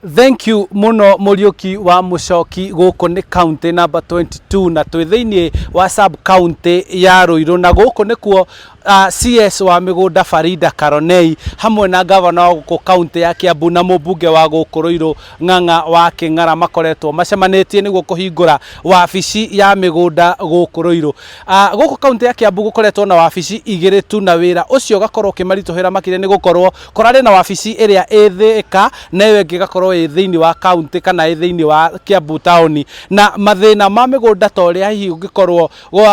Thank you muno Muriuki wa Muchoki guku ni county number 22 na twi thiini wa sub county ya Ruiru na guku nikuo CS wa migunda Farida Karonei hamwe na governor wa guku county ya Kiambu na mubunge wa guku Ruiru Ng'ang'a wa King'ara makoretwo macemanitie niguo kuhingura wabici ya migunda guku Ruiru. Guku county ya Kiambu gukoretwo na wabici igiri tu na wira ucio gakorwo kimaritohera makire ni gukorwo korari na wabici iria ithika na iyo ngigakorwo thiini wa county kana thiini wa Kiambu town na mathina ma migunda toria hihi ungikorwo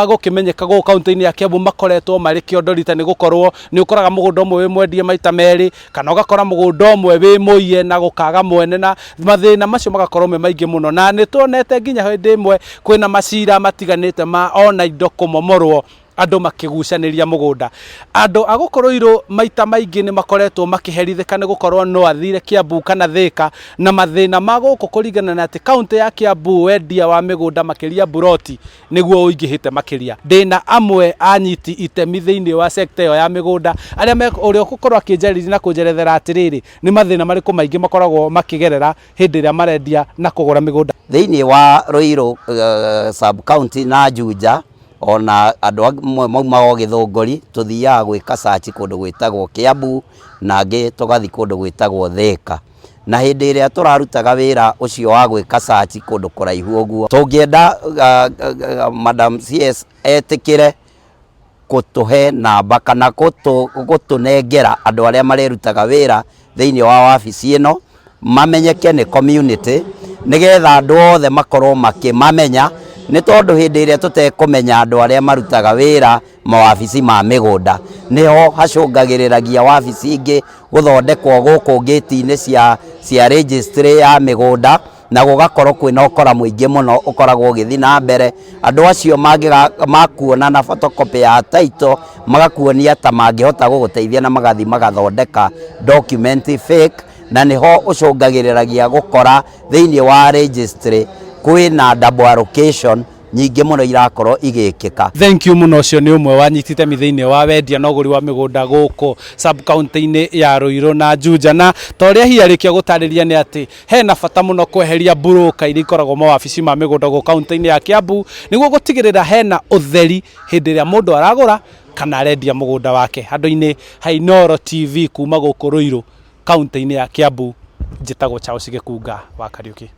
gukimenyeka go county-ini ya Kiambu makoretwo mari kiondorita ni gukorwo ni ukoraga mugunda umwe wi mwendie maita meri kana ugakora mugunda umwe wi muiye na gukaga mwene na mathina macio magakorwo me maingi muno na ni tuonete nginya hindi imwe kwina macira matiganite ma ona indo kumomorwo andu makigucaniria mugunda andu agukorwo Ruiru maita maingi ni makoretwo makiherithika ni gukorwo no athire Kiambu kana Thika na mathina maguko kuringana na ati county ya Kiambu wendia wa migunda makiria buroti niguo uingihite makiria ndina amwe anyiti itemi thiini wa sector yo ya migunda aria urio gukorwo akinjariri na kunjerethera atiriri ni mathina mariku maingi makoragwo makigerera hindi ria marendia na kugura migunda thiini wa Ruiru sub county na Juja ona andu amwe mauma Githunguri tuthiaga gwika search kundu gwitagwo Kiambu na angi tugathi kundu gwitagwo Thika na hindi iria turarutaga wira ucio wa gwika search kundu kuraihu uguo tungienda Madam CS etikire kutuhe namba kana gutunengera andu aria marerutaga wira thiini wa wabici ino mamenyeke ni community nigetha andu othe makorwo makimamenya ni tondu hindi iria tutekumenya andu aria marutaga wira mawabici ma migunda niho hacungagiriragia wabici ingi guthondekwo guku gate-ini cia registry ya migunda na gugakorwo kwina ukora muingi muno ukoragwo githi na mbere andu acio makuona na photocopy ya title magakuonia ta mangihota guguteithia na magathi magathondeka document fake na niho ucungagiriragia gukora thiini wa registry kwina double allocation nyingi muno irakorwo igikika. Thank you muno cio ni umwe wanyitite mithiini wa wendia na uguri wa migunda guku sub county-ini ya Ruiru na Juja na toria hiarikia gutariria ni ati hena bata muno kweheria broker iria ikoragwo mawabici ma migunda guku county-ini ya Kiambu niguo gutigirira hena utheri hindi ria mundu aragura kana arendia mugunda wake. Handu-ini Hainoro TV kuma guku Ruiru county-ini ya Kiambu njitagwo Charles Gikunga wa Kariuki.